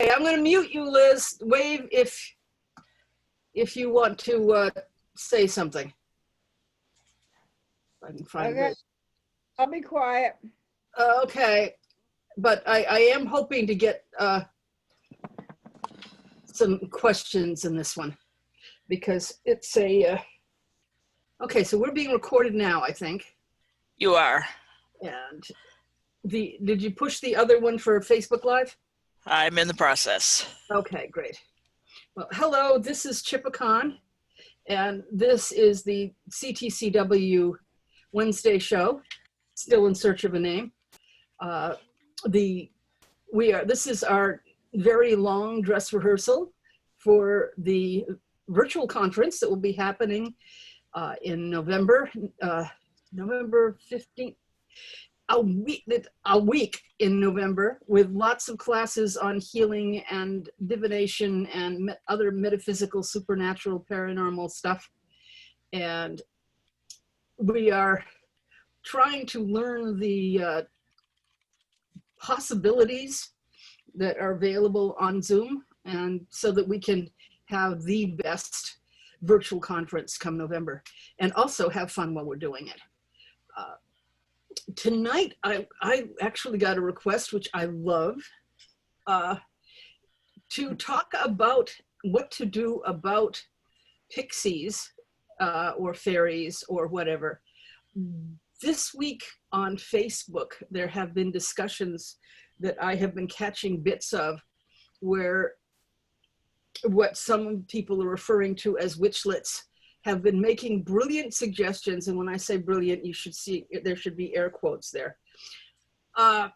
Okay, I'm going to mute you, Liz. Wave if you want to say something. I can find Okay, Liz. I'll be quiet. Okay, but I am hoping to get some questions in this one because it's a, okay, so we're being recorded now, I think. You are. And did you push the other one for Facebook Live? I'm in the process. Okay, great. Well, hello, this is Chippa Khan, and this is the CTCW Wednesday show, still in search of a name. This is our very long dress rehearsal for the virtual conference that will be happening in November 15th, a week in November, with lots of classes on healing and divination and other metaphysical, supernatural, paranormal stuff. And we are trying to learn the possibilities that are available on Zoom, and so that we can have the best virtual conference come November and also have fun while we're doing it. Tonight, I actually got a request, which I love, to talk about what to do about pixies or fairies or whatever. This week on Facebook, there have been discussions that I have been catching bits of where what some people are referring to as witchlets have been making brilliant suggestions. And when I say brilliant, you should see, there should be air quotes there, about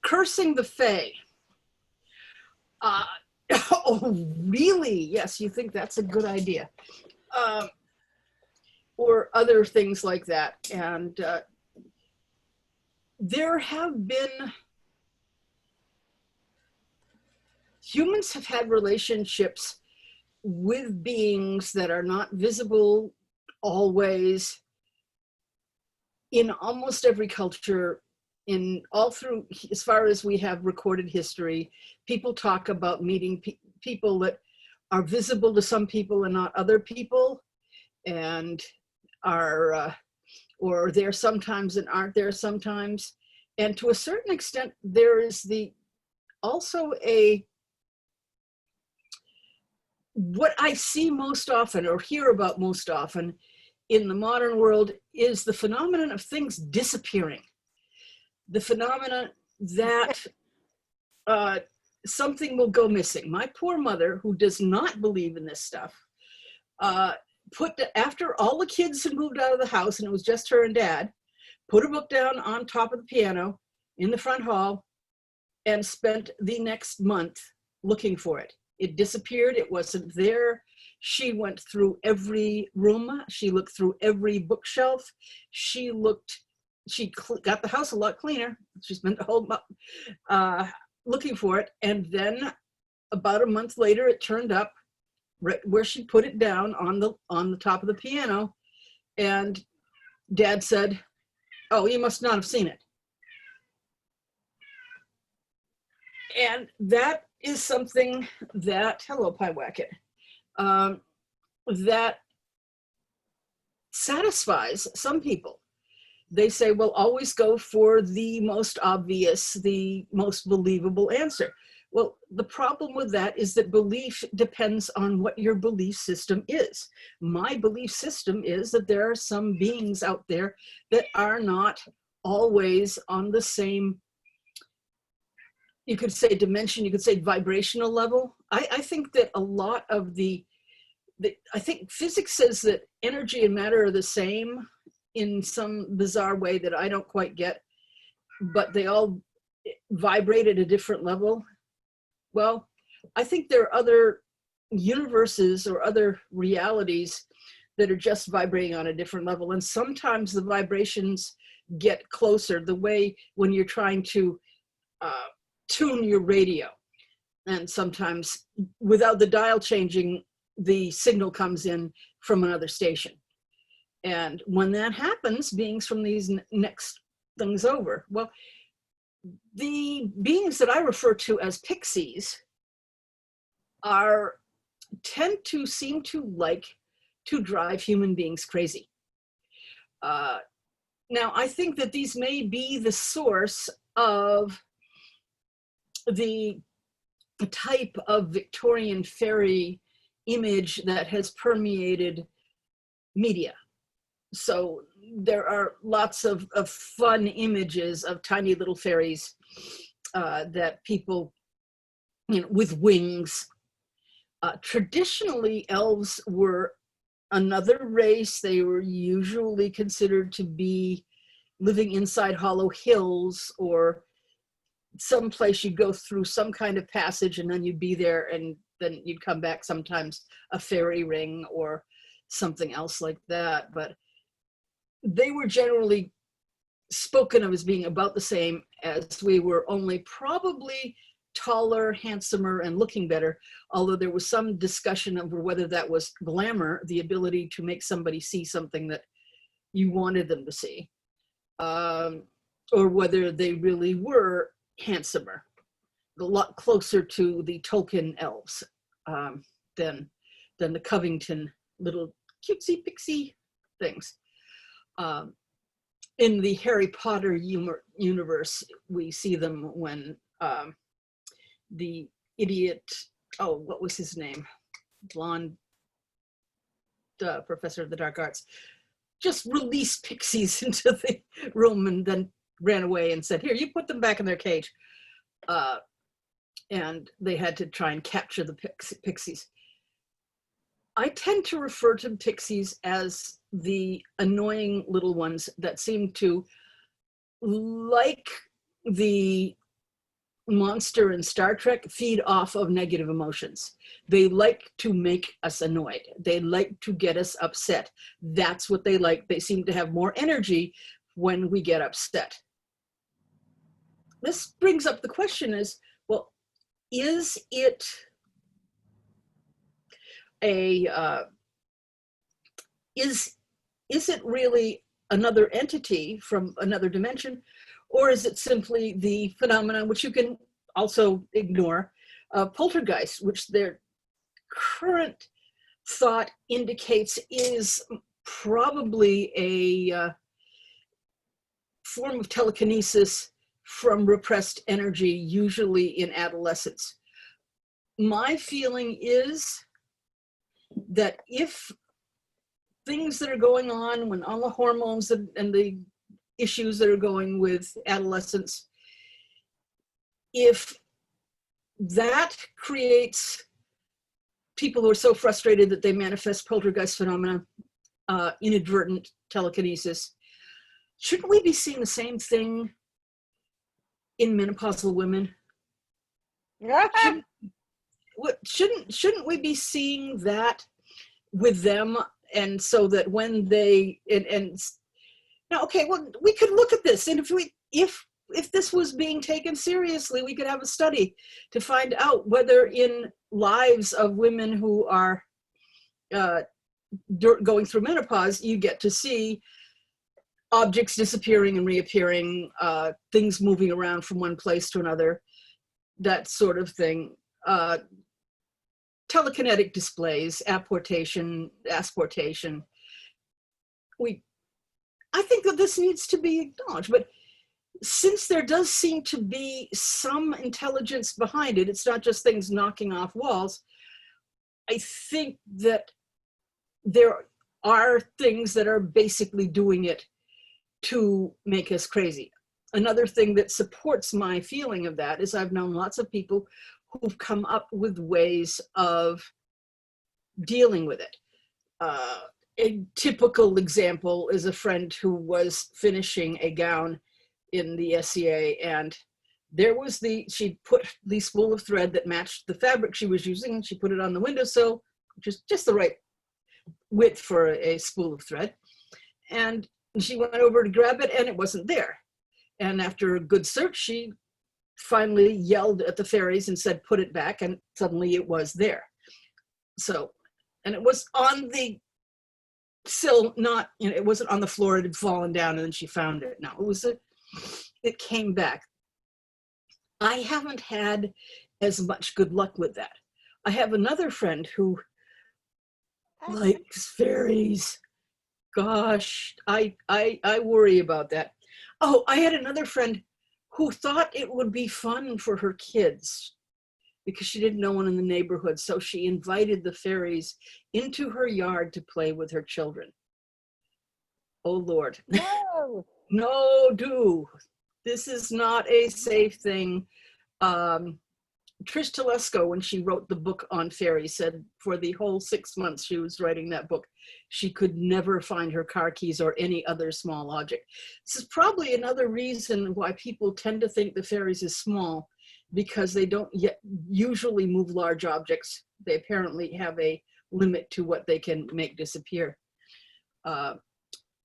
cursing the fae. Oh, really? Yes, you think that's a good idea. Or other things like that. And there have been, humans have had relationships with beings that are not visible always in almost every culture, in all through, as far as we have recorded history. People talk about meeting people that are visible to some people and not other people, and are or there sometimes and aren't there sometimes. And to a certain extent, there is also what I see most often or hear about most often in the modern world is the phenomenon of things disappearing. The phenomenon that something will go missing. My poor mother, who does not believe in this stuff, after all the kids had moved out of the house and it was just her and Dad, put a book down on top of the piano in the front hall and spent the next month looking for it. It disappeared. It wasn't there. She went through every room. She looked through every bookshelf. She got the house a lot cleaner. She spent a whole month looking for it. And then about a month later, it turned up right where she put it down on the top of the piano. And Dad said, "Oh, you must not have seen it." And that is something that, hello, Pie Wacket, that satisfies some people. They say, well, always go for the most obvious, the most believable answer. Well, the problem with that is that belief depends on what your belief system is. My belief system is that there are some beings out there that are not always on the same, you could say dimension, you could say vibrational level. I think that a lot of I think physics says that energy and matter are the same in some bizarre way that I don't quite get, but they all vibrate at a different level. Well, I think there are other universes or other realities that are just vibrating on a different level. And sometimes the vibrations get closer, the way when you're trying to tune your radio. And sometimes without the dial changing, the signal comes in from another station. And when that happens, beings from these next things over. Well, The beings that I refer to as pixies tend to seem to like to drive human beings crazy. Now, I think that these may be the source of the type of Victorian fairy image that has permeated media. So there are lots of fun images of tiny little fairies that people, with wings. Traditionally, elves were another race. They were usually considered to be living inside hollow hills or someplace you'd go through some kind of passage and then you'd be there and then you'd come back, sometimes a fairy ring or something else like that. But they were generally spoken of as being about the same as we were, only probably taller, handsomer, and looking better, although there was some discussion over whether that was glamour, the ability to make somebody see something that you wanted them to see, or whether they really were handsomer, a lot closer to the Tolkien elves than the Covington little cutesy pixie things. In the Harry Potter universe, we see them when the idiot, oh, what was his name? Blonde professor of the dark arts, just released pixies into the room and then ran away and said, here, you put them back in their cage. And they had to try and capture the pixies. I tend to refer to pixies as the annoying little ones that seem to, like the monster in Star Trek, feed off of negative emotions. They like to make us annoyed. They like to get us upset. That's what they like. They seem to have more energy when we get upset. This brings up the question is, well, is it is it really another entity from another dimension, or is it simply the phenomenon, which you can also ignore, poltergeist, which their current thought indicates is probably a form of telekinesis from repressed energy, usually in adolescence. My feeling is that if things that are going on, when all the hormones and the issues that are going with adolescence, if that creates people who are so frustrated that they manifest poltergeist phenomena, inadvertent telekinesis, shouldn't we be seeing the same thing in menopausal women? Shouldn't we be seeing that with them? And so that when they and now, okay, well, we could look at this, and if this was being taken seriously, we could have a study to find out whether in lives of women who are going through menopause, you get to see objects disappearing and reappearing, things moving around from one place to another, that sort of thing. Telekinetic displays, apportation, asportation. I think that this needs to be acknowledged, but since there does seem to be some intelligence behind it, it's not just things knocking off walls, I think that there are things that are basically doing it to make us crazy. Another thing that supports my feeling of that is I've known lots of people who've come up with ways of dealing with it. A typical example is a friend who was finishing a gown in the SCA, and there was she put the spool of thread that matched the fabric she was using, and she put it on the windowsill, which is just the right width for a spool of thread. And she went over to grab it, and it wasn't there. And after a good search, she finally yelled at the fairies and said, put it back, and suddenly it was there. So, and it was on the sill, not, it wasn't on the floor, it had fallen down, and then she found it. No, it came back. I haven't had as much good luck with that. I have another friend who likes fairies. Gosh, I worry about that. Oh, I had another friend who thought it would be fun for her kids because she didn't know one in the neighborhood. So she invited the fairies into her yard to play with her children. Oh, Lord. No. No, do. This is not a safe thing. Trish Telesco, when she wrote the book on fairies, said for the whole 6 months she was writing that book, she could never find her car keys or any other small object. This is probably another reason why people tend to think the fairies is small, because they don't yet usually move large objects. They apparently have a limit to what they can make disappear.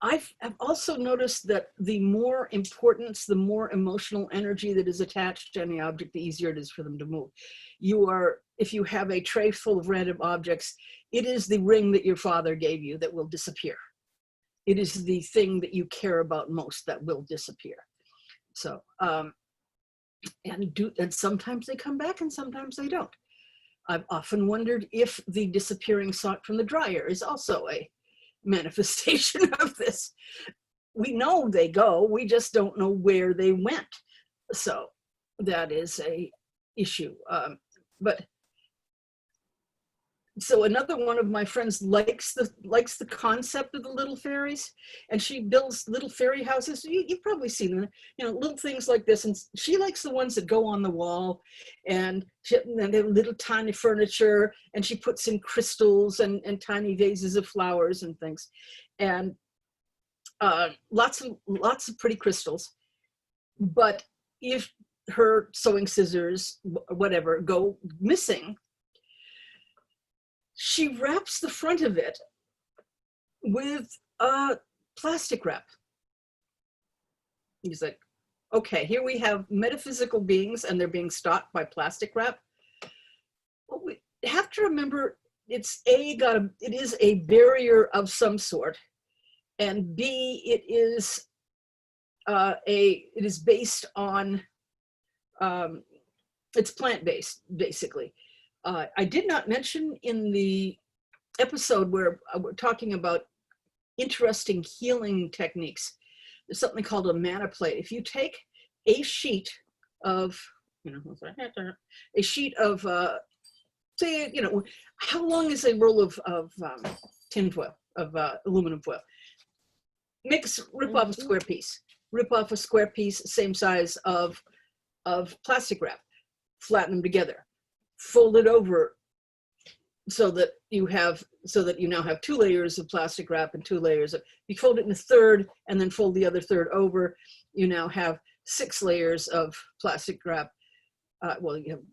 I've also noticed that the more importance, the more emotional energy that is attached to any object, the easier it is for them to move. If you have a tray full of random objects, it is the ring that your father gave you that will disappear. It is the thing that you care about most that will disappear. So, and sometimes they come back and sometimes they don't. I've often wondered if the disappearing sock from the dryer is also a manifestation of this. We know they go, we just don't know where they went. So that is a issue. So another one of my friends likes the concept of the little fairies, and she builds little fairy houses. You've probably seen them, little things like this. And she likes the ones that go on the wall, and they have little tiny furniture, and she puts in crystals and tiny vases of flowers and things, and lots of pretty crystals. But if her sewing scissors, whatever, go missing, she wraps the front of it with plastic wrap. He's like, okay, here we have metaphysical beings and they're being stalked by plastic wrap. But we have to remember it is a barrier of some sort, and B, it is based on, it's plant-based, basically. I did not mention in the episode where we're talking about interesting healing techniques, there's something called a mana plate. If you take a sheet of, say, how long is a roll of tin foil, of aluminum foil? Rip off a square piece. Rip off a square piece, same size of plastic wrap. Flatten them together. Fold it over so that you now have 2 layers of plastic wrap and 2 layers of, you fold it in a third and then fold the other third over, you now have 6 layers of plastic wrap. Well, you have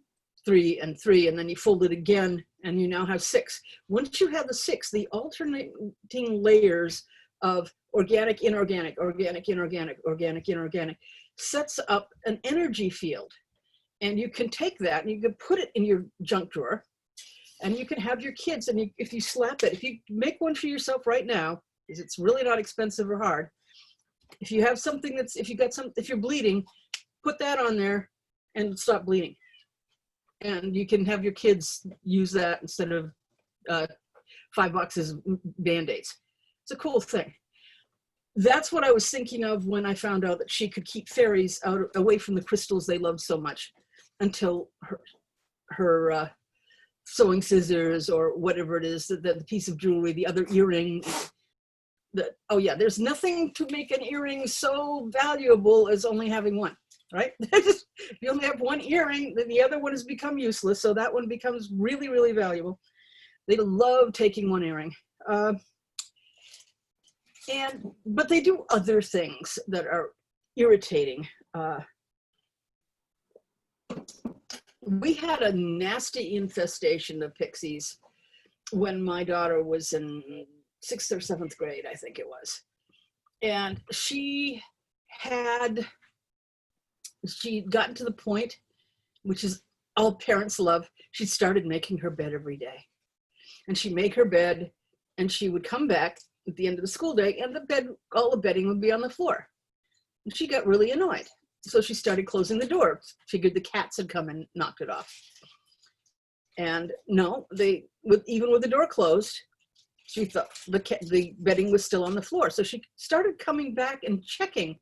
3 and 3, and then you fold it again and you now have 6. Once you have the 6, the alternating layers of organic, inorganic, organic, inorganic, organic, inorganic sets up an energy field. And you can take that and you can put it in your junk drawer, and you can have your kids, and if you slap it, if you make one for yourself right now, because it's really not expensive or hard. If you have something if you're bleeding, put that on there and stop bleeding. And you can have your kids use that instead of 5 boxes of Band-Aids. It's a cool thing. That's what I was thinking of when I found out that she could keep fairies away from the crystals they love so much, until her sewing scissors or whatever it is, the piece of jewelry, the other earring. There's nothing to make an earring so valuable as only having one, right? If you only have one earring, then the other one has become useless, so that one becomes really, really valuable. They love taking one earring. But they do other things that are irritating. We had a nasty infestation of pixies when my daughter was in 6th or 7th grade, I think it was. And she'd gotten to the point, which is all parents love, she started making her bed every day. And she'd make her bed, and she would come back at the end of the school day, and all the bedding would be on the floor. And she got really annoyed. So she started closing the door, figured the cats had come and knocked it off. And no, even with the door closed, she thought the bedding was still on the floor. So she started coming back and checking.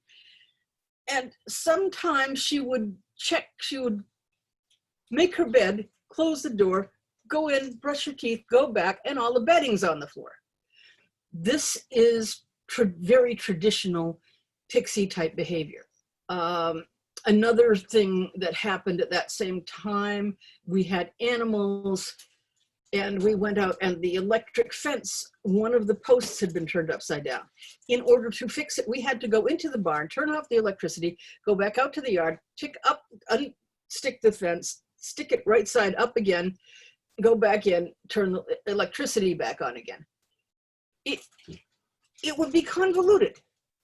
And sometimes she would make her bed, close the door, go in, brush her teeth, go back, and all the bedding's on the floor. This is very traditional pixie type behavior. Another thing that happened at that same time, we had animals, and we went out, and the electric fence, one of the posts had been turned upside down. In order to fix it, we had to go into the barn, turn off the electricity, go back out to the yard, unstick the fence, stick it right side up again, go back in, turn the electricity back on again. It would be convoluted.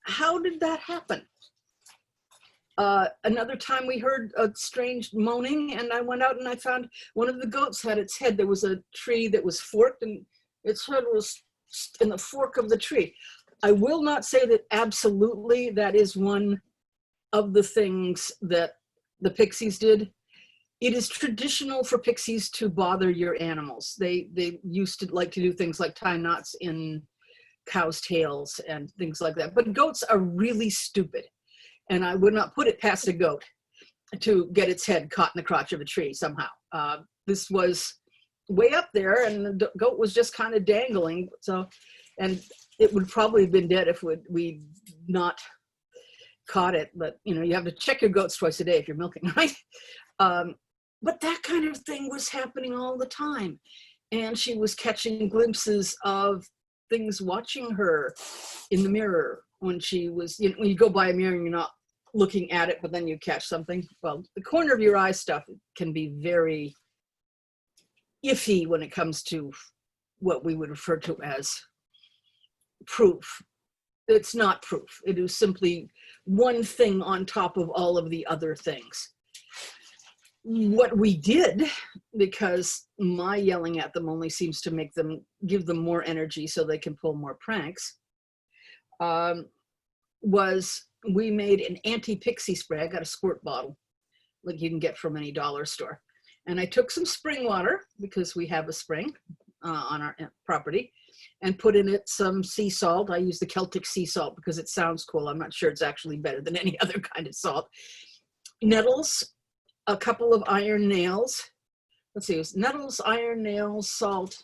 How did that happen? Another time we heard a strange moaning, and I went out and I found one of the goats had its head. There was a tree that was forked, and its head was in the fork of the tree. I will not say that absolutely that is one of the things that the pixies did. It is traditional for pixies to bother your animals. They used to like to do things like tie knots in cows' tails and things like that. But goats are really stupid. And I would not put it past a goat to get its head caught in the crotch of a tree somehow. This was way up there, and the goat was just kind of dangling. So, and it would probably have been dead if we'd not caught it. But you have to check your goats twice a day if you're milking, right? But that kind of thing was happening all the time, and she was catching glimpses of things watching her in the mirror. When she was, when you go by a mirror and you're not looking at it, but then you catch something. Well, the corner of your eye stuff can be very iffy when it comes to what we would refer to as proof. It's not proof. It is simply one thing on top of all of the other things. What we did, because my yelling at them only seems to give them more energy so they can pull more pranks, was we made an anti-pixie spray. I got a squirt bottle like you can get from any dollar store. And I took some spring water, because we have a spring on our property, and put in it some sea salt. I use the Celtic sea salt because it sounds cool. I'm not sure it's actually better than any other kind of salt. Nettles, a couple of iron nails. Let's see, it was nettles, iron nails, salt.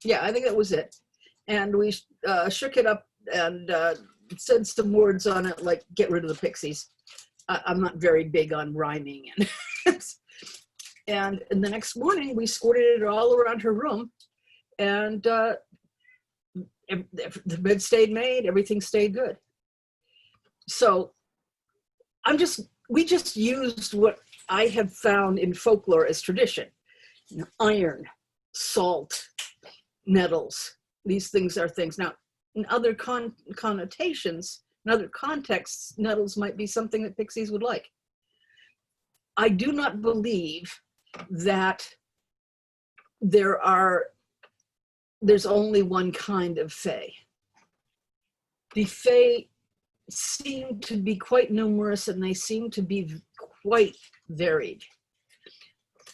Yeah, I think that was it. And we shook it up and said some words on it, like get rid of the pixies. I'm not very big on rhyming. And the next morning we squirted it all around her room, and the bed stayed made, everything stayed good. So we just used what I have found in folklore as tradition. Iron, salt, nettles, these things are things. Now, in other connotations, in other contexts, nettles might be something that pixies would like. I do not believe that there's only one kind of fae. The fae seem to be quite numerous, and they seem to be quite varied.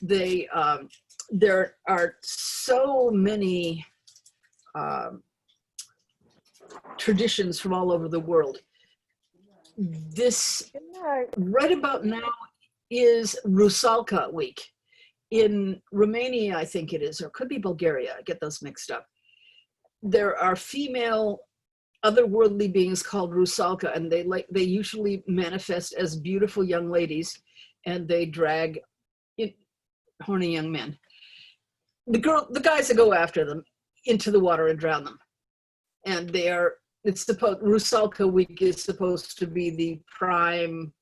There are so many traditions from all over the world. This right about now is Rusalka week. In Romania, I think it is, or it could be Bulgaria. I get those mixed up. There are female otherworldly beings called Rusalka, and they usually manifest as beautiful young ladies, and they drag horny young men. The guys that go after them into the water and drown them. And Rusalka week is supposed to be the prime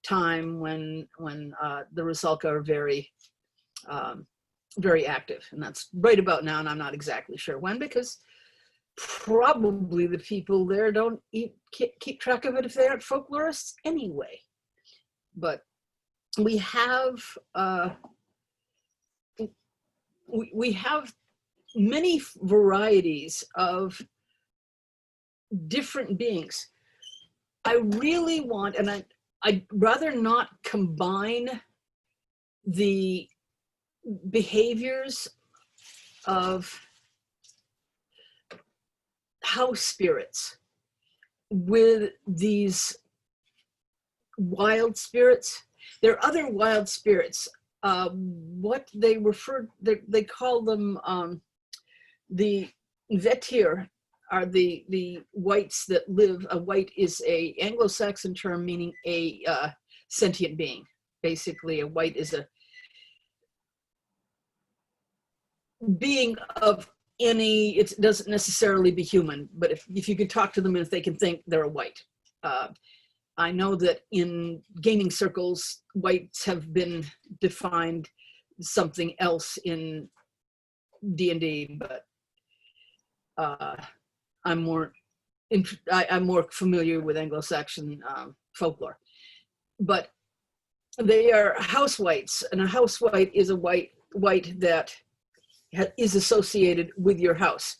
time when the Rusalka are very, very active. And that's right about now, and I'm not exactly sure when, because probably the people there don't keep track of it if they aren't folklorists anyway. But we have many varieties of different beings. I really want, and I'd rather not combine the behaviors of house spirits with these wild spirits. There are other wild spirits. What they call them, the vetir are the whites that live. A white is a Anglo-Saxon term meaning a sentient being. Basically, a white is a being of any, it doesn't necessarily be human, but if you can talk to them and if they can think, they're a white. I know that in gaming circles, whites have been defined something else in D&D, but I'm more familiar with Anglo-Saxon folklore. But they are house whites, and a house white is a white that is associated with your house.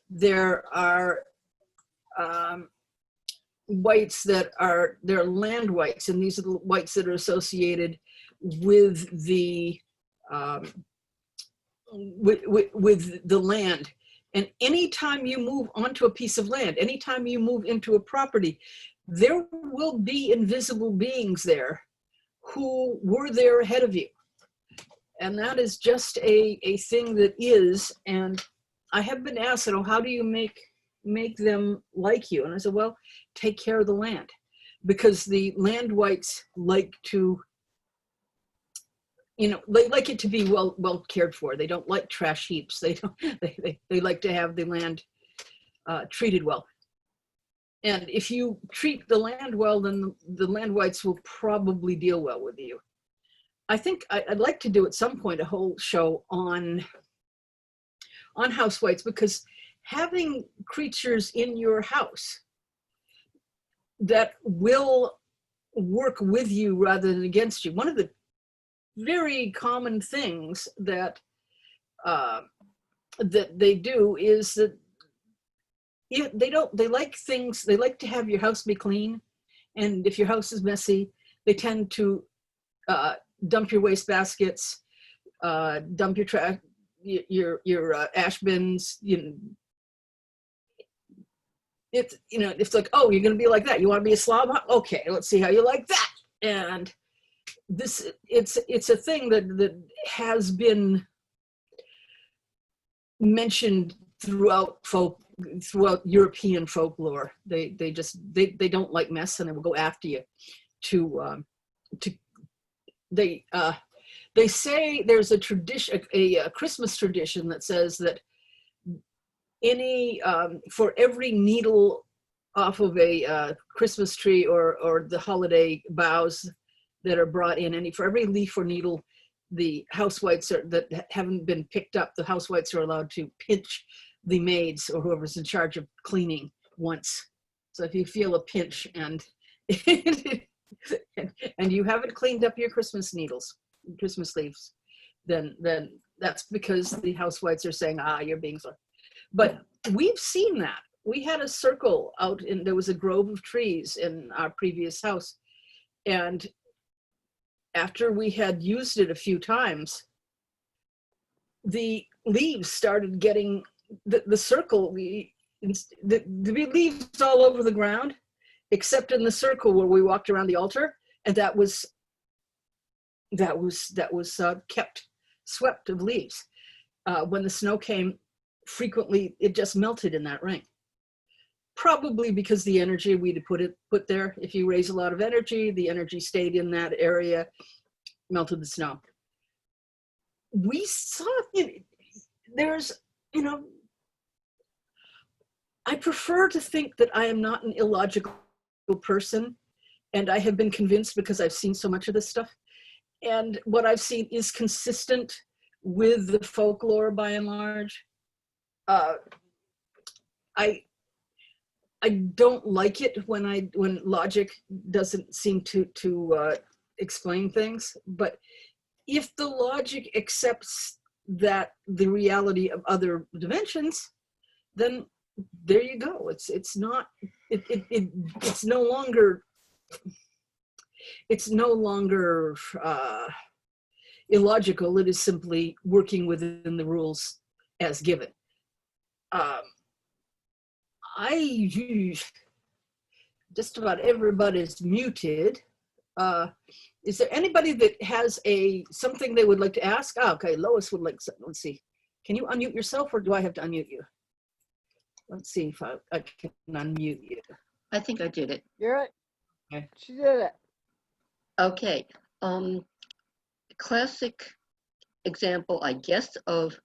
There are whites that are, they're land whites, and these are the whites that are associated with the with the land. And anytime you move onto a piece of land, anytime you move into a property, there will be invisible beings there who were there ahead of you. And that is just a thing that is. And I have been asked, how do you make them like you? And I said, well, take care of the land, because the land whites like to, they like it to be well cared for. They don't like trash heaps. They like to have the land treated well. And if you treat the land well, then the land whites will probably deal well with you. I think I'd like to do at some point a whole show on house whites, because having creatures in your house that will work with you rather than against you. One of the very common things that that they do is that they like to have your house be clean, and if your house is messy, they tend to dump your waste baskets, dump your trash, your ash bins. It's like, oh, you're going to be like that. You want to be a slob? Okay, let's see how you like that. And it's a thing that has been mentioned throughout European folklore. They don't like mess, and they will go after you. They say there's a tradition, a Christmas tradition that says that for every needle off of a Christmas tree or the holiday boughs that are brought in, for every leaf or needle, the house whites that haven't been picked up, the house whites are allowed to pinch the maids or whoever's in charge of cleaning once. So if you feel a pinch and and you haven't cleaned up your Christmas leaves, then that's because the house whites are saying, you're being so. But we've seen that. We had a circle out there was a grove of trees in our previous house. And after we had used it a few times, the leaves started getting, the circle, there'd be leaves all over the ground, except in the circle where we walked around the altar. And that was kept swept of leaves. When the snow came, frequently it just melted in that ring, probably because the energy we'd put there. If you raise a lot of energy, the energy stayed in that area, melted the snow. We saw there's I prefer to think that I am not an illogical person, and I have been convinced because I've seen so much of this stuff, and what I've seen is consistent with the folklore by and large. I don't like it when logic doesn't seem to explain things, but if the logic accepts that the reality of other dimensions, then there you go. It's no longer, it's no longer illogical. It is simply working within the rules as given. Just about everybody's muted. Is there anybody that has something they would like to ask? Okay, Lois would like, let's see. Can you unmute yourself or do I have to unmute you? Let's see if I can unmute you. I think I did it. You're right. Okay. She did it. Okay. Classic example, I guess, of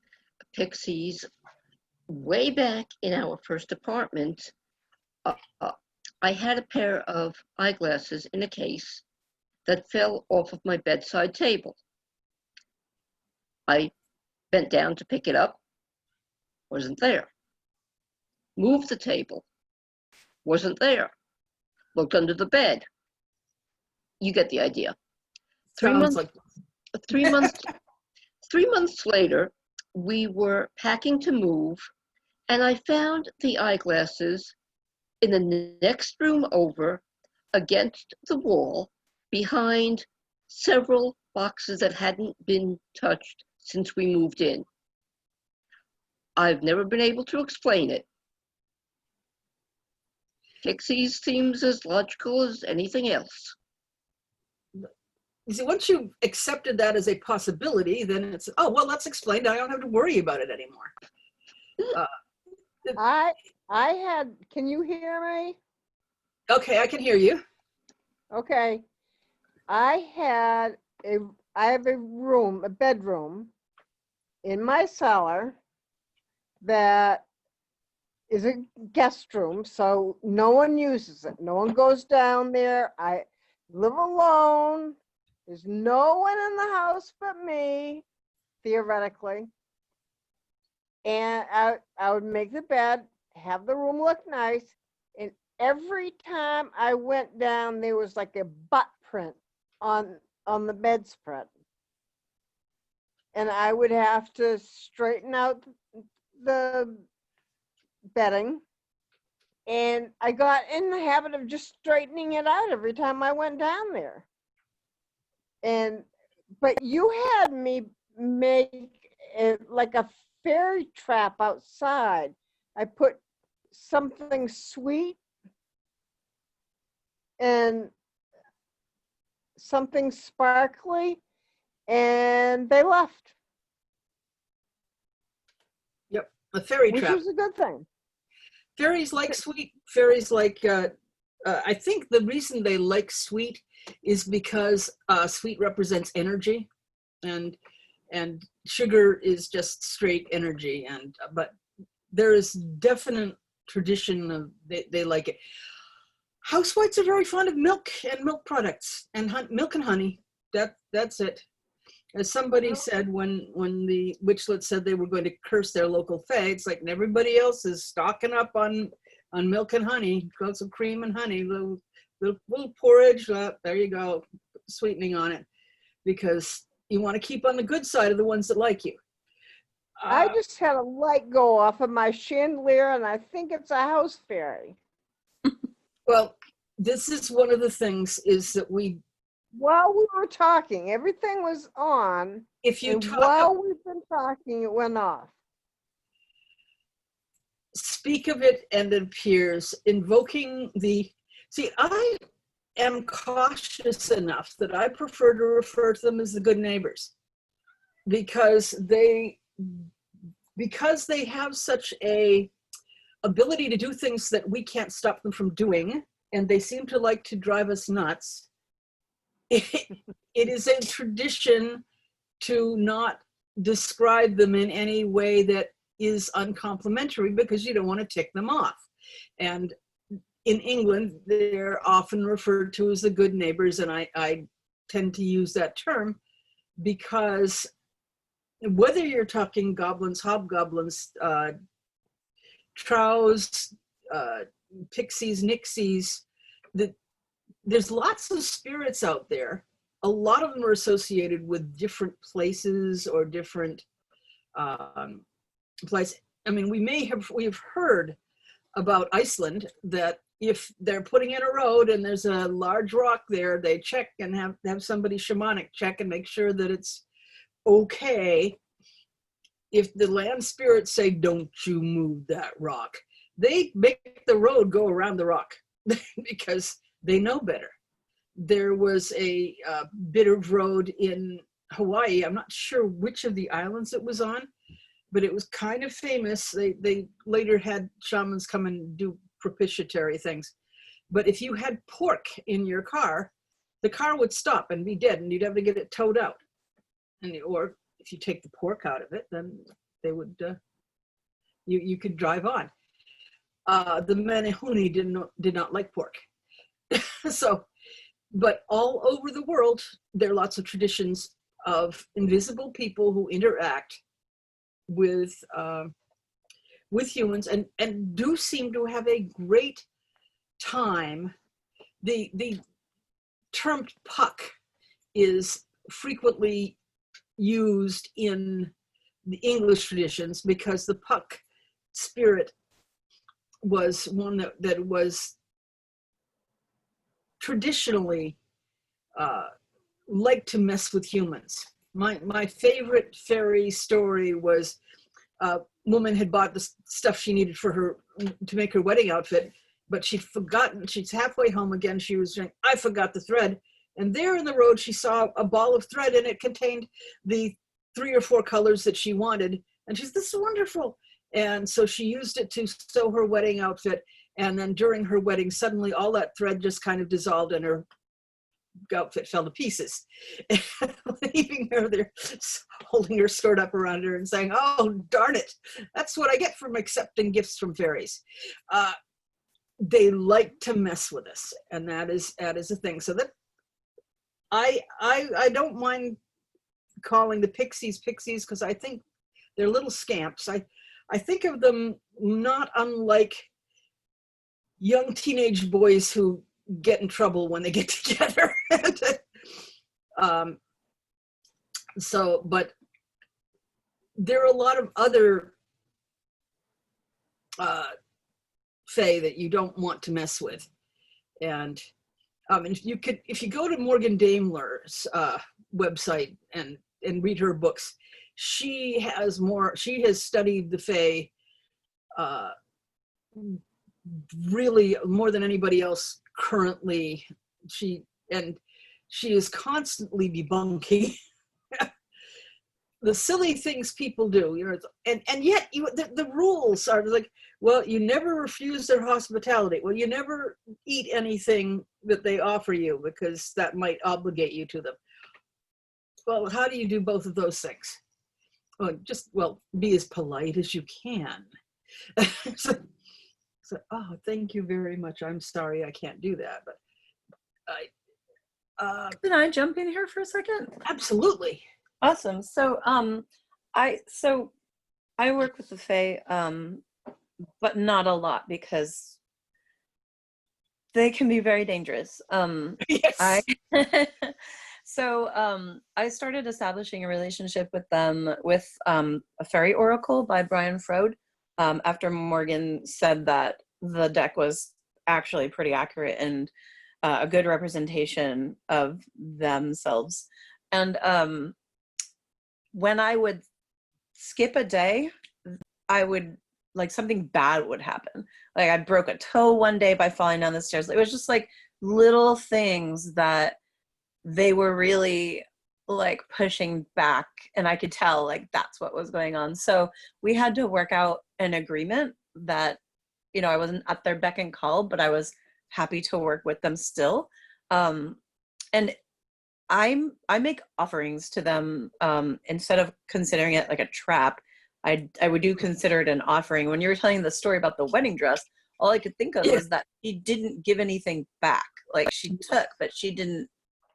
pixies. Way back in our first apartment, I had a pair of eyeglasses in a case that fell off of my bedside table. I bent down to pick it up, wasn't there. Moved the table, wasn't there. Looked under the bed. You get the idea. 3 Sounds months, like 3 months, 3 months later, we were packing to move, and I found the eyeglasses in the next room over, against the wall, behind several boxes that hadn't been touched since we moved in. I've never been able to explain it. Pixies seems as logical as anything else. You see, once you've accepted that as a possibility, then it's, oh, well, that's explained. I don't have to worry about it anymore. Can you hear me? Okay, I can hear you. Okay. I have a bedroom in my cellar that is a guest room, so no one uses it. No one goes down there. I live alone. There's no one in the house but me, theoretically. And I would make the bed, have the room look nice, and every time I went down, there was like a butt print on the bedspread. And I would have to straighten out the bedding. And I got in the habit of just straightening it out every time I went down there. But you had me make like a fairy trap outside. I put something sweet and something sparkly, and they left. Yep, a fairy Which trap. was a good thing. Fairies like sweet. Fairies like, I think the reason they like sweet is because sweet represents energy, and sugar is just straight energy. But there is definite tradition of they like it. Housewhites are very fond of milk and milk products and milk and honey. That's it. As somebody said when the Witchlet said they were going to curse their local fae, it's like everybody else is stocking up on milk and honey, got some cream and honey, little porridge. There you go, sweetening on it, because you want to keep on the good side of the ones that like you. I just had a light go off of my chandelier, and I think it's a house fairy. Well, this is one of the things is that while we were talking, everything was on. If you while we've been talking, it went off. Speak of it and it appears, invoking see, I am cautious enough that I prefer to refer to them as the good neighbors, because they have such a ability to do things that we can't stop them from doing, and they seem to like to drive us nuts. It is a tradition to not describe them in any way that is uncomplimentary, because you don't want to tick them off. And in England, they're often referred to as the good neighbors, and I tend to use that term because whether you're talking goblins, hobgoblins, trows, pixies, nixies, there's lots of spirits out there. A lot of them are associated with different places or different places. I mean, we've heard about Iceland, that if they're putting in a road and there's a large rock there, they check and have somebody shamanic check and make sure that it's okay. If the land spirits say, don't you move that rock, they make the road go around the rock because they know better. There was a bit of road in Hawaii. I'm not sure which of the islands it was on, but it was kind of famous. They later had shamans come and do propitiatory things. But if you had pork in your car, the car would stop and be dead, and you'd have to get it towed out. Or if you take the pork out of it, then they would, you could drive on. The Menehune did not like pork. So, but all over the world, there are lots of traditions of invisible people who interact with humans and do seem to have a great time. The term puck is frequently used in the English traditions because the puck spirit was one that was traditionally liked to mess with humans. My favorite fairy story was a woman had bought the stuff she needed for her to make her wedding outfit, but she'd forgotten. She's halfway home again. She was saying, I forgot the thread. And there in the road, she saw a ball of thread, and it contained the 3 or 4 colors that she wanted. And she's, this is wonderful. And so she used it to sew her wedding outfit. And then during her wedding, suddenly all that thread just kind of dissolved and her outfit fell to pieces. Leaving her there, holding her skirt up around her and saying, oh, darn it. That's what I get from accepting gifts from fairies. They like to mess with us. And that is a thing. So that I don't mind calling the pixies because I think they're little scamps. I think of them not unlike young teenage boys who get in trouble when they get together. But there are a lot of other fae that you don't want to mess with. And if you go to Morgan Daimler's website and read her books, she has studied the fae really more than anybody else currently. She is constantly debunking the silly things people do, and yet the rules are like, well, you never refuse their hospitality. Well, you never eat anything that they offer you because that might obligate you to them. Well, how do you do both of those things? Well, be as polite as you can. So, oh, thank you very much. I'm sorry I can't do that, but Can I jump in here for a second? Absolutely. Awesome. So I work with the Fae, but not a lot because they can be very dangerous. Yes. I started establishing a relationship with them with a fairy oracle by Brian Froud, after Morgan said that the deck was actually pretty accurate and a good representation of themselves. And when I would skip a day, I would, like, something bad would happen. Like, I broke a toe one day by falling down the stairs. It was just like little things that they were really like pushing back, and I could tell like that's what was going on. So we had to work out an agreement that, I wasn't at their beck and call, but I was happy to work with them still. And I make offerings to them, instead of considering it like a trap. I would consider it an offering. When you were telling the story about the wedding dress, all I could think of was that she didn't give anything back. Like, she took, but she didn't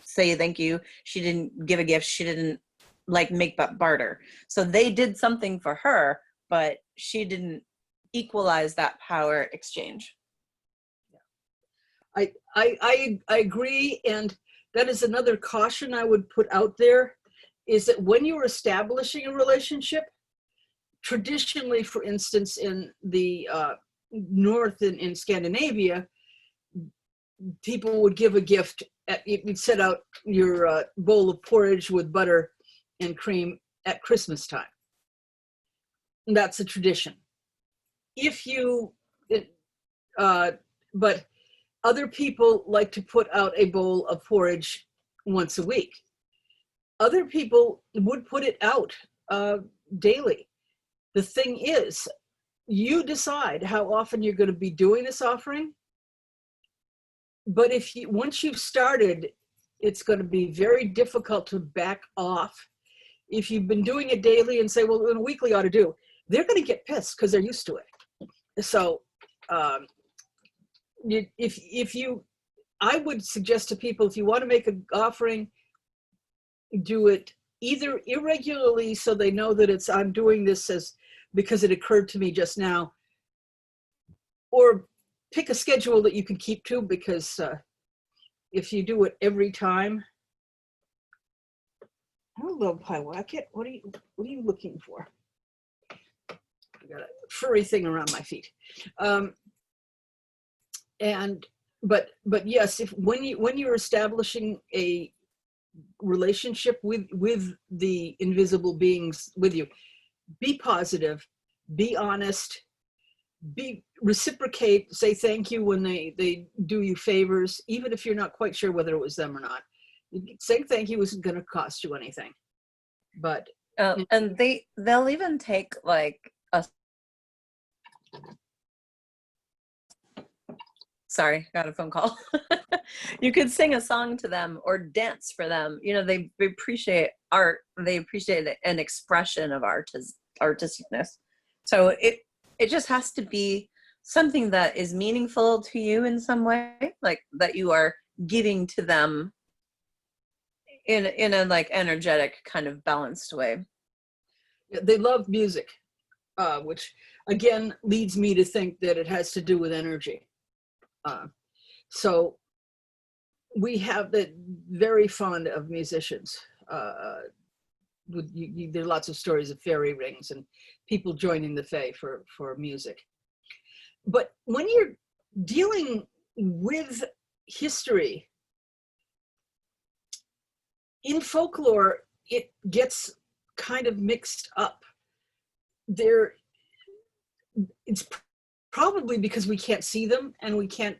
say thank you. She didn't give a gift. She didn't like make that barter. So they did something for her, but she didn't equalize that power exchange. I agree, and that is another caution I would put out there, is that when you're establishing a relationship, traditionally, for instance, in the north in Scandinavia, people would give a gift. You'd set out your bowl of porridge with butter and cream at Christmas time. And that's a tradition. But other people like to put out a bowl of porridge once a week. Other people would put it out daily. The thing is, you decide how often you're going to be doing this offering. But once you've started, it's going to be very difficult to back off. If you've been doing it daily and say, well, in a weekly ought to do, they're going to get pissed because they're used to it. So I would suggest to people, if you want to make an offering, do it either irregularly so they know that I'm doing this because it occurred to me just now, or pick a schedule that you can keep to, because if you do it every time. Hello, Pyewacket. What are you looking for? I got a furry thing around my feet. But yes, when you're establishing a relationship with the invisible beings with you, be positive, be honest, reciprocate, say thank you when they do you favors, even if you're not quite sure whether it was them or not. Saying thank you isn't going to cost you anything. But and they'll even take like a sorry, got a phone call. You could sing a song to them or dance for them. You know, they appreciate art. They appreciate an expression of artisticness. So it just has to be something that is meaningful to you in some way, like that you are giving to them in a like energetic kind of balanced way. they love music, which again leads me to think that it has to do with energy. So we have that very fond of musicians. There are lots of stories of fairy rings and people joining the fae for music. But when you're dealing with history, in folklore, it gets kind of mixed up. It's probably because we can't see them and we can't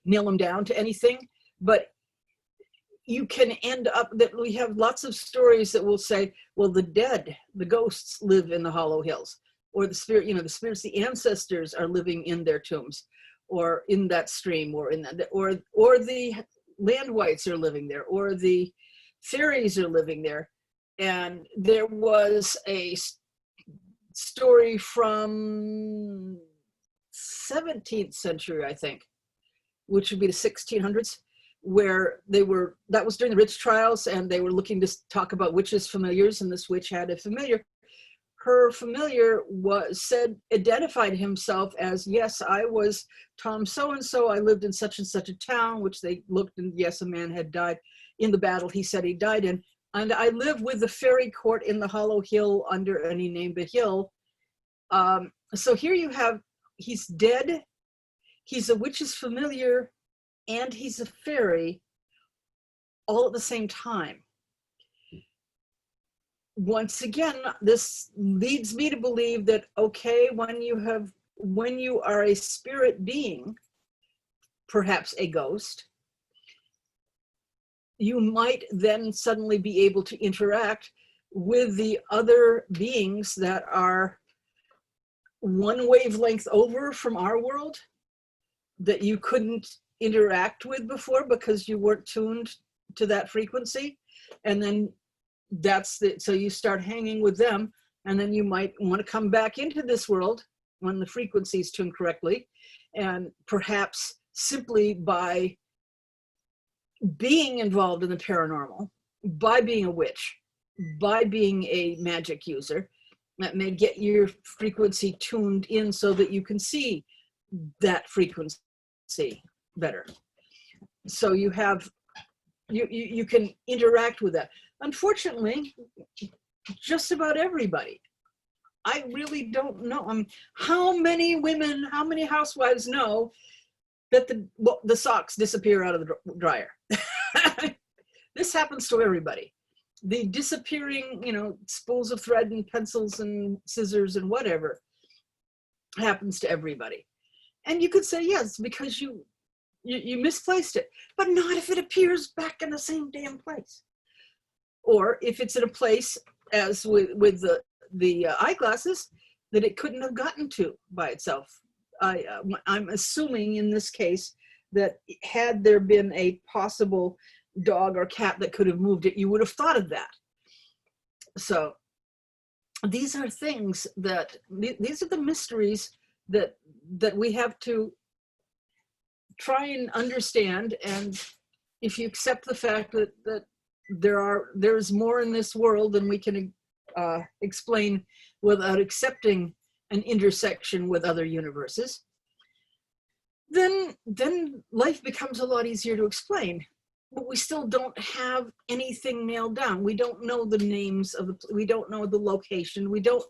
nail them down to anything, but you can end up that we have lots of stories that will say, well, the ghosts live in the hollow hills, or the spirit, the spirits, the ancestors are living in their tombs, or in that stream, or in that, or the land whites are living there, or the fairies are living there. And there was a story from 17th century, I think, which would be the 1600s, where that was during the witch trials, and they were looking to talk about witches' familiars, and this witch had a familiar. Her familiar identified himself as, yes, I was Tom so-and-so, I lived in such and such a town, which they looked, and yes, a man had died in the battle he said he died in, and I live with the fairy court in the hollow hill under, and he named the hill. So here you have, he's dead, he's a witch's familiar, and he's a fairy, all at the same time. Once again, this leads me to believe that, okay, when you are a spirit being, perhaps a ghost, you might then suddenly be able to interact with the other beings that are one wavelength over from our world that you couldn't interact with before because you weren't tuned to that frequency. And then so you start hanging with them, and then you might want to come back into this world when the frequency is tuned correctly, and perhaps simply by being involved in the paranormal, by being a witch, by being a magic user, that may get your frequency tuned in so that you can see that frequency better. So you can interact with that. Unfortunately, just about everybody. I really don't know. How many women, how many housewives know that the socks disappear out of the dryer. This happens to everybody. The disappearing, spools of thread and pencils and scissors and whatever happens to everybody. And you could say, yes, because you misplaced it, but not if it appears back in the same damn place. Or if it's in a place, as with the eyeglasses, that it couldn't have gotten to by itself. I'm assuming in this case that had there been a possible dog or cat that could have moved it, you would have thought of that. So these are things these are the mysteries that we have to try and understand. And if you accept the fact that there's more in this world than we can explain without accepting an intersection with other universes, then life becomes a lot easier to explain. But we still don't have anything nailed down. We don't know the names we don't know the location. We don't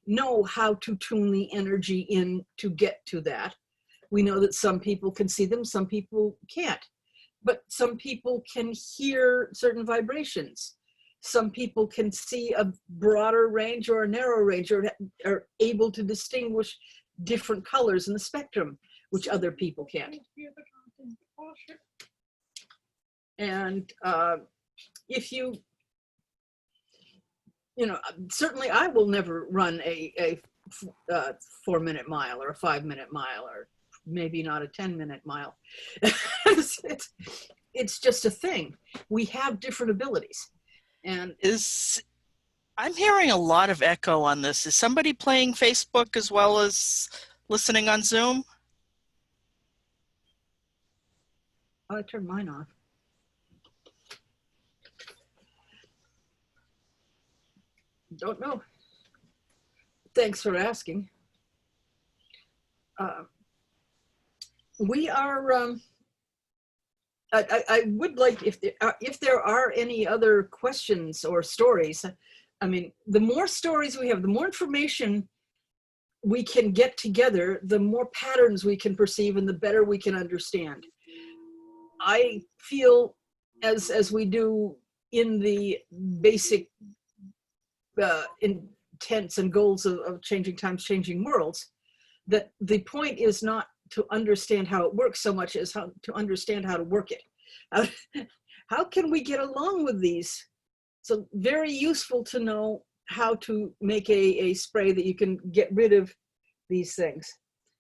know how to tune the energy in to get to that. We know that some people can see them, some people can't. But some people can hear certain vibrations. Some people can see a broader range or a narrow range, or are able to distinguish different colors in the spectrum, which other people can't. And if certainly I will never run a 4-minute mile or a 5-minute mile, or maybe not a 10-minute mile. It's just a thing. We have different abilities. And I'm hearing a lot of echo on this. Is somebody playing Facebook as well as listening on Zoom? I turned mine off. Don't know. Thanks for asking. We are. I would like, if there are any other questions or stories. I mean, the more stories we have, the more information we can get together, the more patterns we can perceive, and the better we can understand. I feel, as we do in the basic intents and goals of changing times, changing worlds, that the point is not to understand how it works so much as how to understand how to work it. How can we get along with these? So very useful to know how to make a spray that you can get rid of these things.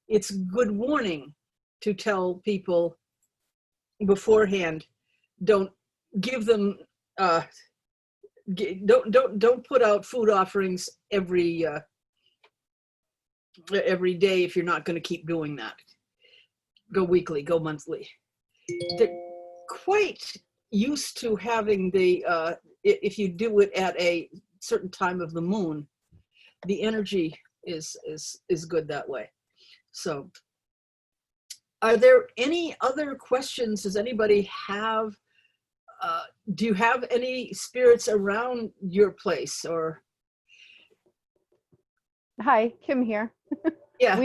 It's good warning to tell people beforehand. Don't give them don't put out food offerings every day if you're not going to keep doing that. Go weekly, go monthly. They're quite used to having if you do it at a certain time of the moon, the energy is good that way. So are there any other questions? Does anybody have, do you have any spirits around your place? Or Hi, Kim here. yeah.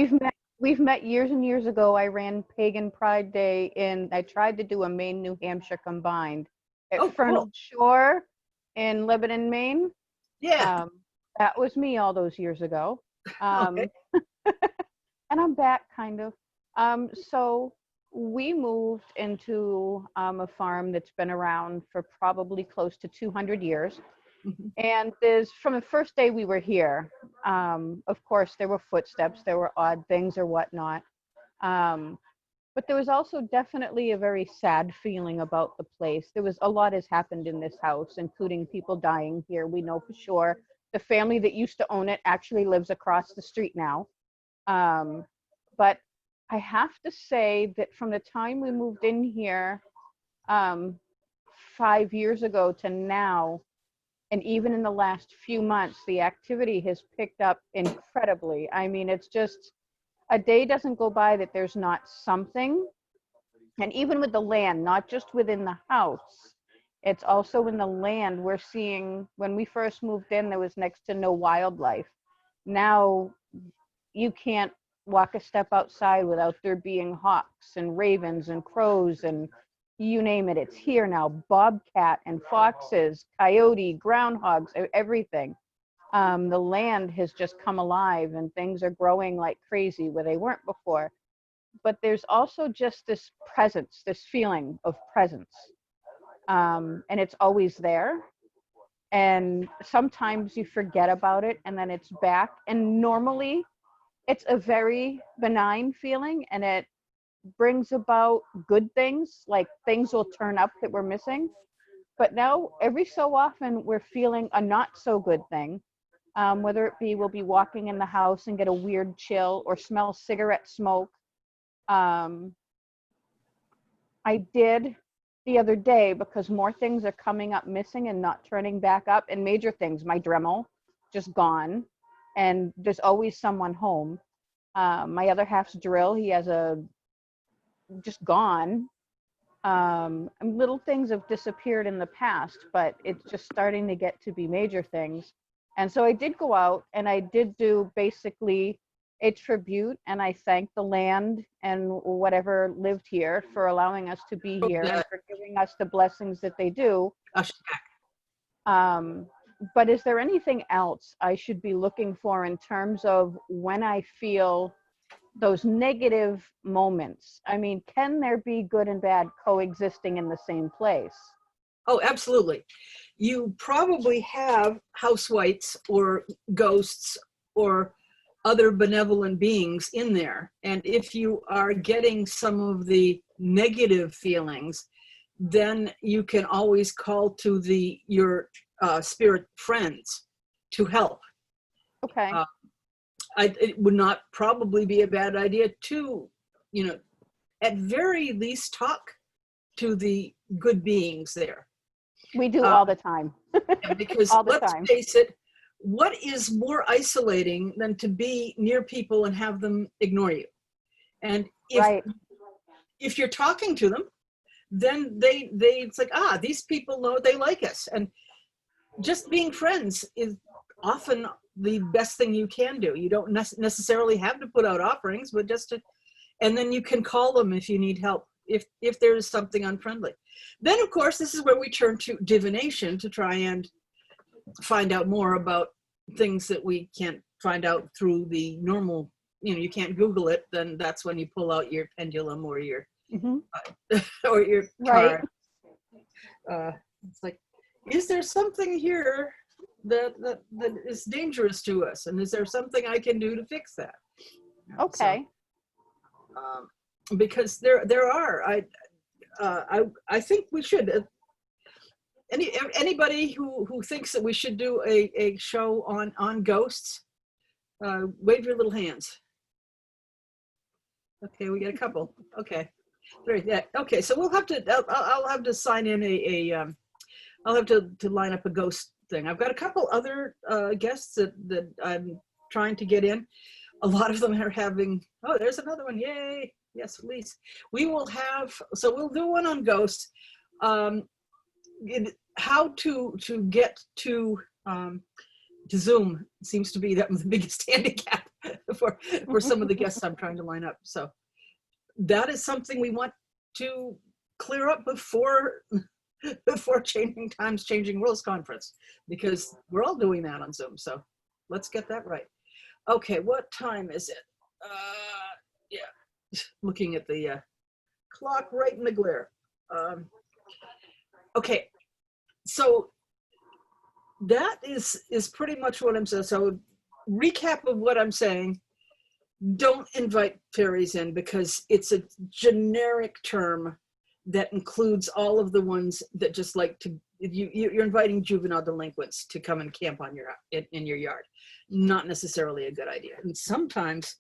We've met years and years ago. I ran Pagan Pride Day, and I tried to do a Maine, New Hampshire combined at Fernald Shore in Lebanon, Maine. Yeah. That was me all those years ago. Okay. And I'm back, kind of. So we moved into a farm that's been around for probably close to 200 years. Mm-hmm. And from the first day we were here, of course, there were footsteps, there were odd things or whatnot. But there was also definitely a very sad feeling about the place. There was a lot has happened in this house, including people dying here. We know for sure. The family that used to own it actually lives across the street now. But I have to say that from the time we moved in here 5 years ago to now, and even in the last few months, the activity has picked up incredibly. I mean, it's just a day doesn't go by that there's not something. And even with the land, not just within the house, it's also in the land. We're seeing, when we first moved in, there was next to no wildlife. Now you can't walk a step outside without there being hawks and ravens and crows and you name it, it's here now. Bobcat and foxes, coyote, groundhogs, everything. The land has just come alive and things are growing like crazy where they weren't before. But there's also just this presence, this feeling of presence. And it's always there. And sometimes you forget about it and then it's back. And normally it's a very benign feeling and it brings about good things, like things will turn up that we're missing. But now every so often we're feeling a not so good thing. Whether it be we'll be walking in the house and get a weird chill or smell cigarette smoke. I did the other day, because more things are coming up missing and not turning back up, and major things, my Dremel just gone, and there's always someone home. My other half's drill, he has just gone. Little things have disappeared in the past, but it's just starting to get to be major things. And so I did go out and I did do basically a tribute, and I thanked the land and whatever lived here for allowing us to be here and for giving us the blessings that they do. But is there anything else I should be looking for in terms of when I feel those negative moments? I mean, can there be good and bad coexisting in the same place? Oh, absolutely. You probably have housewights or ghosts or other benevolent beings in there. And if you are getting some of the negative feelings, then you can always call to your spirit friends to help. Okay. It would not probably be a bad idea to, at very least talk to the good beings there. We do all the time. Because all the let's time. face it, what is more isolating than to be near people and have them ignore you? And if you're talking to them, then it's like, these people know they like us. And just being friends is often the best thing you can do. You don't necessarily have to put out offerings, but and then you can call them if you need help, if there is something unfriendly. Then, of course, this is where we turn to divination to try and find out more about things that we can't find out through the normal, you can't Google it. Then that's when you pull out your pendulum or your or your card. It's like, is there something here that is dangerous to us, and is there something I can do to fix that? Okay. So, because there are, I think we should. Anybody who thinks that we should do a show on ghosts, wave your little hands. Okay, we get a couple. Okay, very good. Okay, so we'll have to. I'll have to sign in I'll have to line up a ghost thing. I've got a couple other guests that I'm trying to get in. A lot of them are having. Oh, there's another one! Yay! Yes, please. We will have. So we'll do one on ghosts. How to get to Zoom seems to be the biggest handicap for some of the guests I'm trying to line up. So that is something we want to clear up before Changing Times, Changing Worlds conference, because we're all doing that on Zoom. So let's get that right. Okay, what time is it? Yeah, looking at the clock right in the glare. Okay, so that is pretty much what I'm saying. So recap of what I'm saying: don't invite fairies in, because it's a generic term that includes all of the ones that just like to, you're inviting juvenile delinquents to come and camp on in your yard. Not necessarily a good idea. And sometimes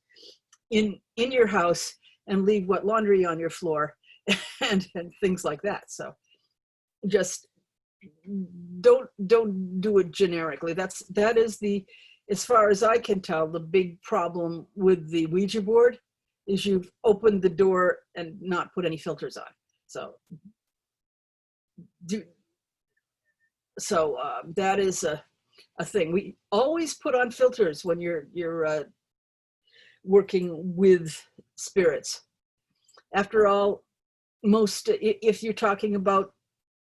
in your house, and leave wet laundry on your floor and things like that. So just don't do it generically. That is as far as I can tell, the big problem with the Ouija board is you've opened the door and not put any filters on. So that is a thing. We always put on filters when you're working with spirits. After all, if you're talking about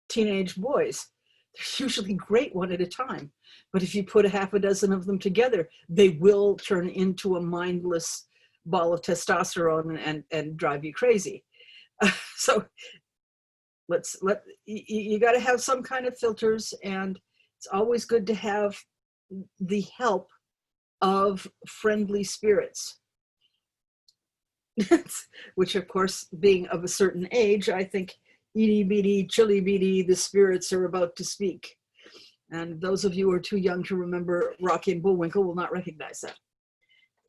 teenage boys, they're usually great one at a time. But if you put a half a dozen of them together, they will turn into a mindless ball of testosterone and drive you crazy. So you got to have some kind of filters, and it's always good to have the help of friendly spirits. Which, of course, being of a certain age, I think itty bitty, chilly bitty, the spirits are about to speak. And those of you who are too young to remember Rocky and Bullwinkle will not recognize that.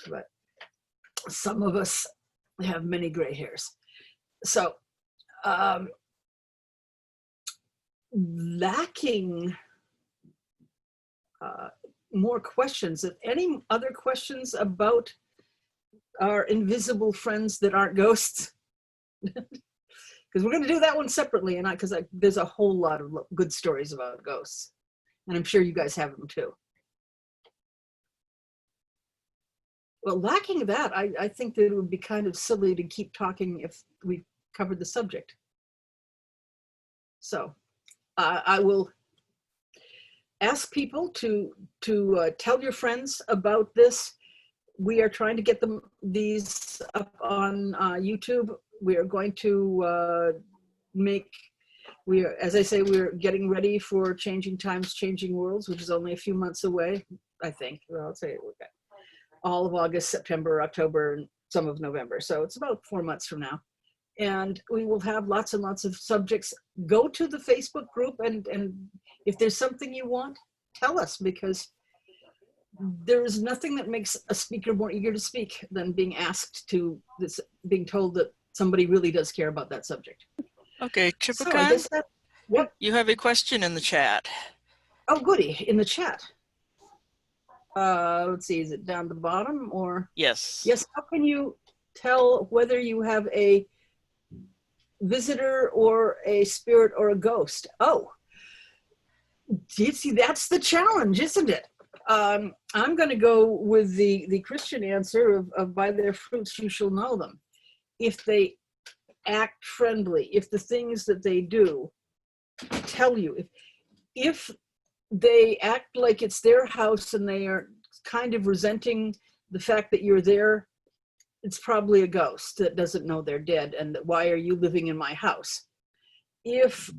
But some of us have many gray hairs. So, lacking more questions. Any other questions about our invisible friends that aren't ghosts? Because we're going to do that one separately, and because there's a whole lot of good stories about ghosts, and I'm sure you guys have them too. Well, lacking that, I think that it would be kind of silly to keep talking if we covered the subject. So I will ask people to tell your friends about this. We are trying to get these up on YouTube. We are going to as I say, we're getting ready for Changing Times, Changing Worlds, which is only a few months away, I think. Well, I'll say we've got all of August, September, October, and some of November. So it's about 4 months from now. And we will have lots and lots of subjects. Go to the Facebook group, and if there's something you want, tell us, because there is nothing that makes a speaker more eager to speak than being being told that somebody really does care about that subject. Okay, So I guess Chipakan, yep. you have a question in the chat. Oh, goody, in the chat. Let's see, is it down the bottom or? Yes. Yes, how can you tell whether you have a visitor or a spirit or a ghost? Oh, you see, that's the challenge, isn't it? I'm going to go with the Christian answer of by their fruits you shall know them. If they act friendly, if the things that they do tell you, if they act like it's their house and they are kind of resenting the fact that you're there, it's probably a ghost that doesn't know they're dead, and why are you living in my house? If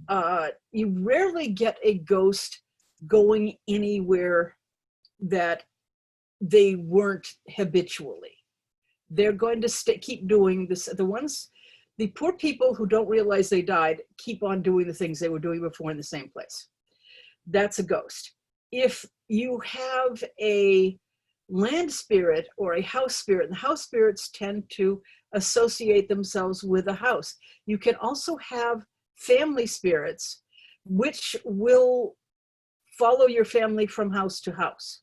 you rarely get a ghost going anywhere that they weren't habitually. They're going to keep doing this. The poor people who don't realize they died keep on doing the things they were doing before in the same place. That's a ghost. If you have a land spirit or a house spirit, and house spirits tend to associate themselves with a house. You can also have family spirits, which will follow your family from house to house.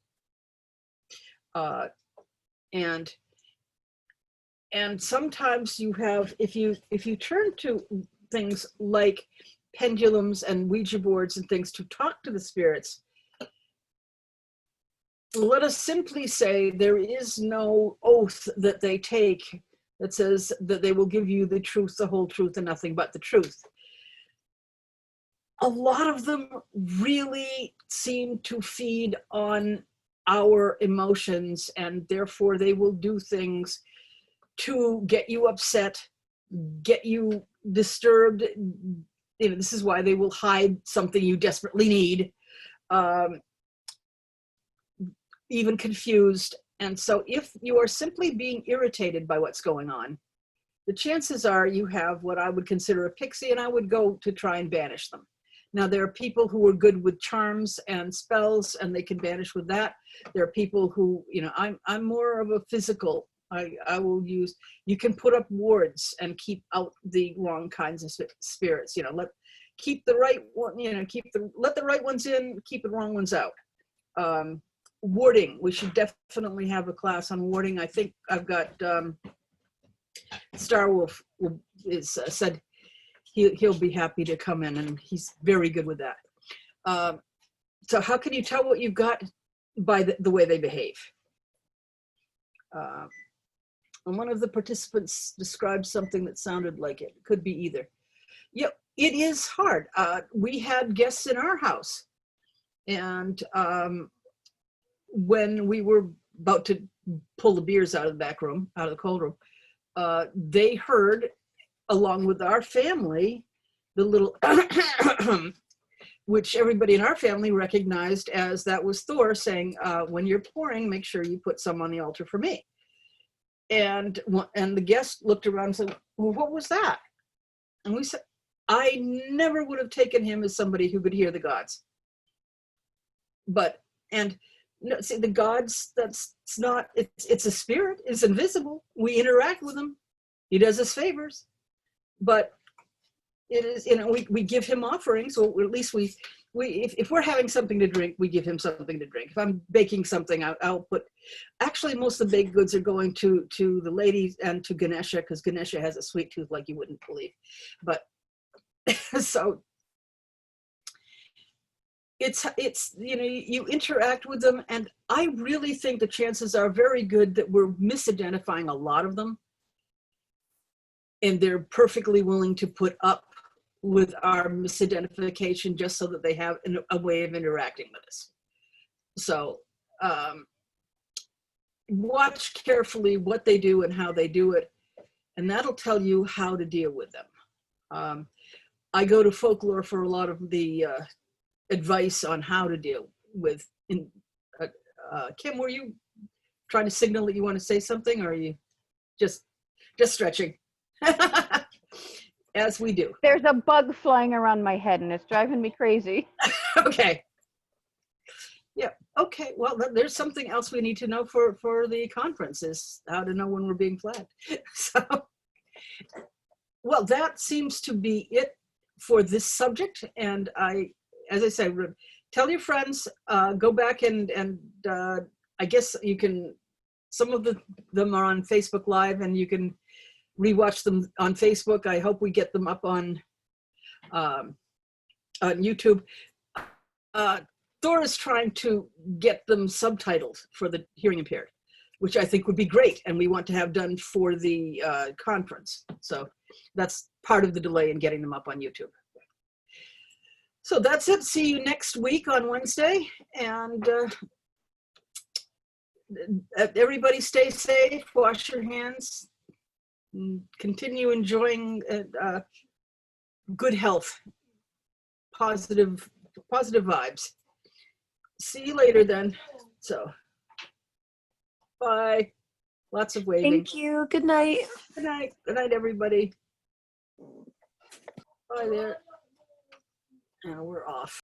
And sometimes you have, if you turn to things like pendulums and Ouija boards and things to talk to the spirits, let us simply say there is no oath that they take that says that they will give you the truth, the whole truth, and nothing but the truth. A lot of them really seem to feed on our emotions, and therefore they will do things to get you upset, get you disturbed. You know, this is why they will hide something you desperately need, even confused. And so if you are simply being irritated by what's going on, the chances are you have what I would consider a pixie, and I would go to try and banish them. Now, there are people who are good with charms and spells, and they can banish with that. There are people who, you know, I'm more of a physical. I will use, you can put up wards and keep out the wrong kinds of spirits. You know, keep the right one, you know, let the right ones in, keep the wrong ones out. Warding, we should definitely have a class on warding. I think I've got Star Wolf said he'll be happy to come in, and he's very good with that. So how can you tell what you've got? By the way they behave. And one of the participants described something that sounded like it. Could be either. Yeah, it is hard. We had guests in our house, and when we were about to pull the beers out of the back room, out of the cold room, they heard, along with our family, the little which everybody in our family recognized as that was Thor saying, when you're pouring, make sure you put some on the altar for me. And the guest looked around and said, well, what was that? And we said, I never would have taken him as somebody who could hear the gods. But, and no, see, the gods, that's not, it's a spirit, it's invisible. We interact with him. He does us favors. But it is, you know, we give him offerings, or at least if we're having something to drink, we give him something to drink. If I'm baking something, I'll put, actually most of the baked goods are going to the ladies and to Ganesha, because Ganesha has a sweet tooth like you wouldn't believe. But so it's, you know, you interact with them, and I really think the chances are very good that we're misidentifying a lot of them, and they're perfectly willing to put up with our misidentification just so that they have a way of interacting with us. So watch carefully what they do and how they do it, and that'll tell you how to deal with them. I go to folklore for a lot of the advice on how to deal with. Kim, were you trying to signal that you want to say something, or are you just stretching? As we do. There's a bug flying around my head and it's driving me crazy. Okay. Yeah. Okay. Well, there's something else we need to know for the conference, is how to know when we're being flagged. So, well, that seems to be it for this subject. And as I said, tell your friends, go back and I guess you can, some of them are on Facebook Live, and you can rewatch them on Facebook. I hope we get them up on YouTube. Thor is trying to get them subtitled for the hearing impaired, which I think would be great, and we want to have done for the conference. So that's part of the delay in getting them up on YouTube. So that's it. See you next week on Wednesday, and everybody stay safe, wash your hands, continue enjoying good health, positive vibes. See you later then. So, bye. Lots of waving. Thank you. Good night. Good night. Good night, everybody. Bye there. Now we're off.